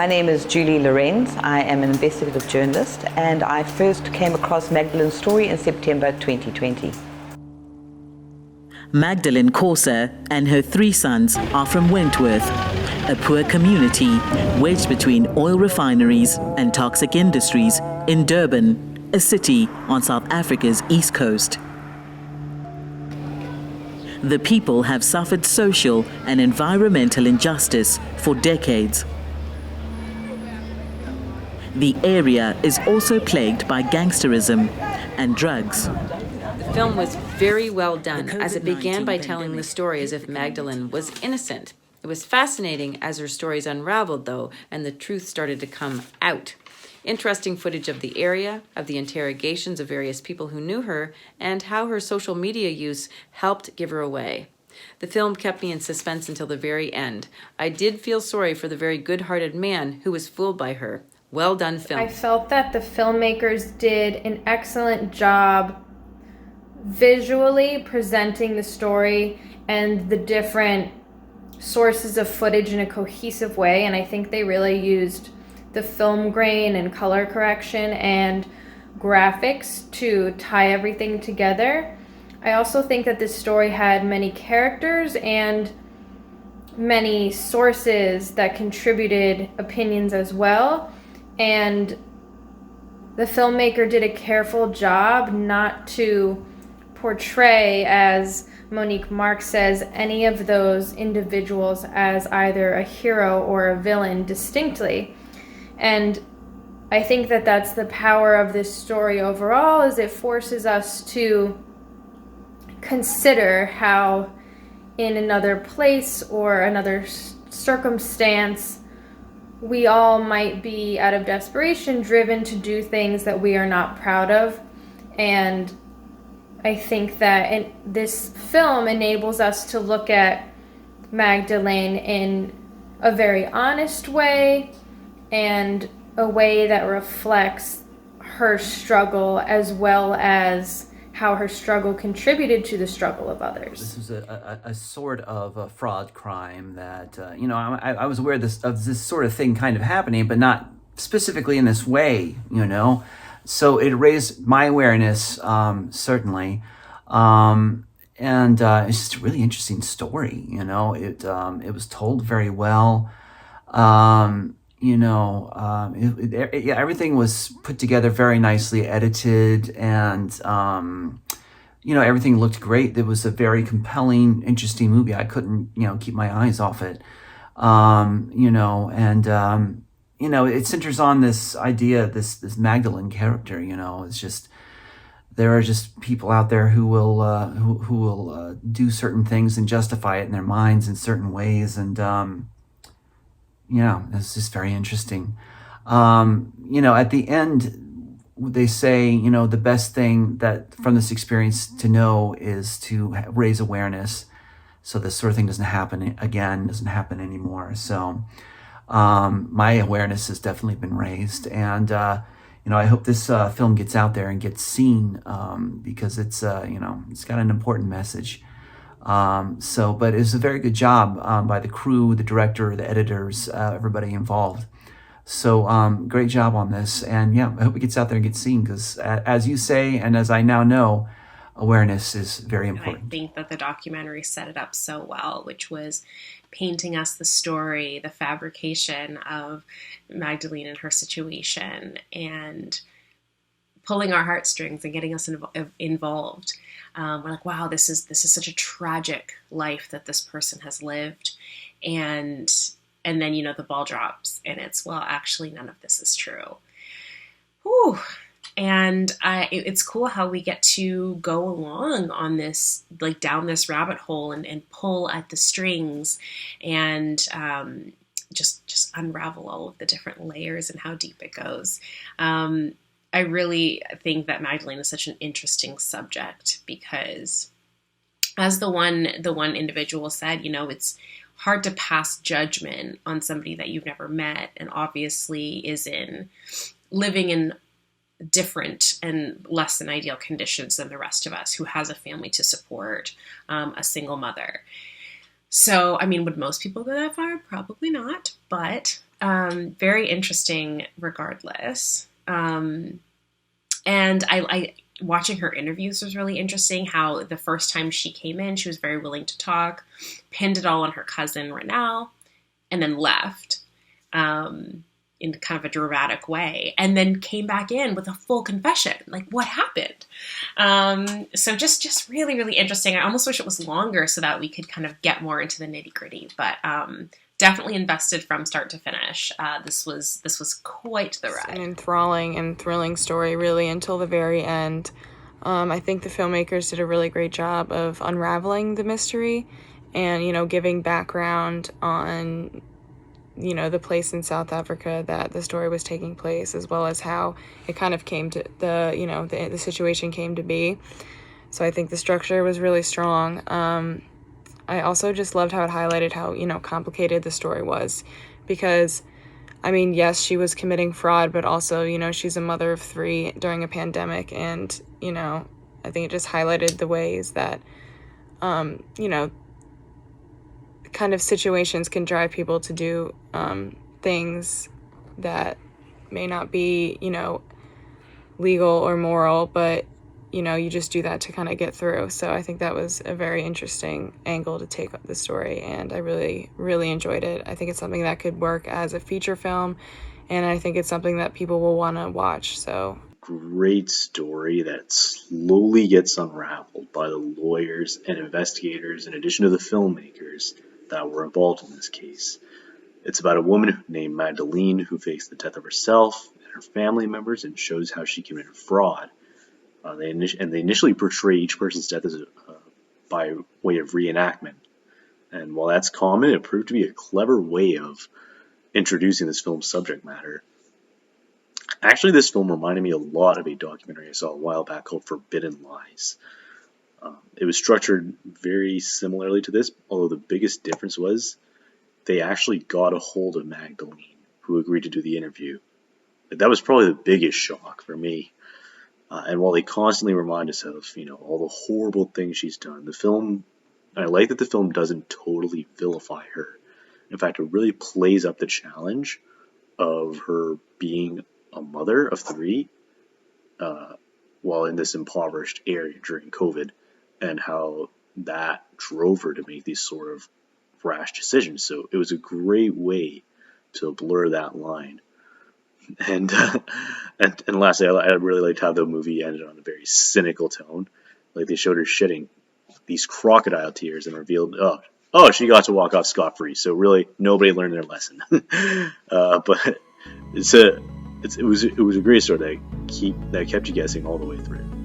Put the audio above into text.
My name is Julie Laurenz. I am an investigative journalist, and I first came across Magdalene's story in September 2020. Magdalene Corser and her 3 sons are from Wentworth, a poor community wedged between oil refineries and toxic industries in Durban, a city on South Africa's east coast. The people have suffered social and environmental injustice for decades. The area is also plagued by gangsterism and drugs. The film was very well done, as it began by telling the story as if Magdalene was innocent. It was fascinating as her stories unraveled, though, and the truth started to come out. Interesting footage of the area, of the interrogations of various people who knew her, and how her social media use helped give her away. The film kept me in suspense until the very end. I did feel sorry for the very good-hearted man who was fooled by her. Well done film. I felt that the filmmakers did an excellent job visually presenting the story and the different sources of footage in a cohesive way, and I think they really used the film grain and color correction and graphics to tie everything together. I also think that this story had many characters and many sources that contributed opinions as well, and the filmmaker did a careful job not to portray, as Monique Mark says, any of those individuals as either a hero or a villain distinctly. And I think that that's the power of this story overall, is it forces us to consider how in another place or another circumstance we all might be, out of desperation, driven to do things that we are not proud of. And I think that this film enables us to look at Magdalene in a very honest way, and a way that reflects her struggle as well as how her struggle contributed to the struggle of others. This was a sort of a fraud crime that, I was aware of this sort of thing kind of happening, but not specifically in this way, So it raised my awareness, certainly. And it's just a really interesting story, It was told very well. Everything was put together very nicely, edited, and everything looked great. It was a very compelling, interesting movie. I couldn't, keep my eyes off it. It centers on this idea, this Magdalene character. It's just, there are just people out there who will do certain things and justify it in their minds in certain ways, and it's just very interesting. At the end, they say, the best thing that from this experience to know is to raise awareness, so this sort of thing doesn't happen again, doesn't happen anymore. So my awareness has definitely been raised, and I hope this film gets out there and gets seen, because it's it's got an important message. But it was a very good job by the crew, the director, the editors, everybody involved. So great job on this, and I hope it gets out there and gets seen, because as you say, and as I now know, awareness is very important. I think that the documentary set it up so well, which was painting us the story, the fabrication of Magdalene and her situation, and pulling our heartstrings and getting us involved. We're like, wow, this is such a tragic life that this person has lived, and then the ball drops, and it's, well, actually none of this is true. Whew. And it's cool how we get to go along on this, like down this rabbit hole, and pull at the strings, and just unravel all of the different layers and how deep it goes. I really think that Magdalene is such an interesting subject, because, as the one individual said, it's hard to pass judgment on somebody that you've never met, and obviously is living in different and less than ideal conditions than the rest of us, who has a family to support, a single mother. So, would most people go that far? Probably not. But very interesting regardless. And I watching her interviews was really interesting. How the first time she came in, she was very willing to talk, pinned it all on her cousin Renal, and then left in kind of a dramatic way, and then came back in with a full confession. Like, what happened? So just really, really interesting. I almost wish it was longer so that we could kind of get more into the nitty gritty, but definitely invested from start to finish. This was quite the ride. An enthralling and thrilling story, really, until the very end. I think the filmmakers did a really great job of unraveling the mystery and, giving background on, the place in South Africa that the story was taking place, as well as how it kind of came to the situation came to be. So I think the structure was really strong. I also just loved how it highlighted how, complicated the story was, because, yes, she was committing fraud, but also, she's a mother of 3 during a pandemic. And, I think it just highlighted the ways that, kind of situations can drive people to do things that may not be, legal or moral, but you just do that to kind of get through. So I think that was a very interesting angle to take the story, and I really, really enjoyed it. I think it's something that could work as a feature film, and I think it's something that people will want to watch. So great story that slowly gets unraveled by the lawyers and investigators, in addition to the filmmakers that were involved in this case. It's about a woman named Madalene who fakes the death of herself and her family members and shows how she committed fraud. They initially portray each person's death as by way of reenactment. And while that's common, it proved to be a clever way of introducing this film's subject matter. Actually, this film reminded me a lot of a documentary I saw a while back called Forbidden Lies. It was structured very similarly to this, although the biggest difference was they actually got a hold of Magdalene, who agreed to do the interview. That was probably the biggest shock for me. And while they constantly remind us of, all the horrible things she's done, I like that the film doesn't totally vilify her. In fact, it really plays up the challenge of her being a mother of 3 while in this impoverished area during COVID, and how that drove her to make these sort of rash decisions. So it was a great way to blur that line. And lastly, I really liked how the movie ended on a very cynical tone. Like, they showed her shedding these crocodile tears and revealed, oh, she got to walk off scot-free. So really, nobody learned their lesson. But it was a great story that kept you guessing all the way through.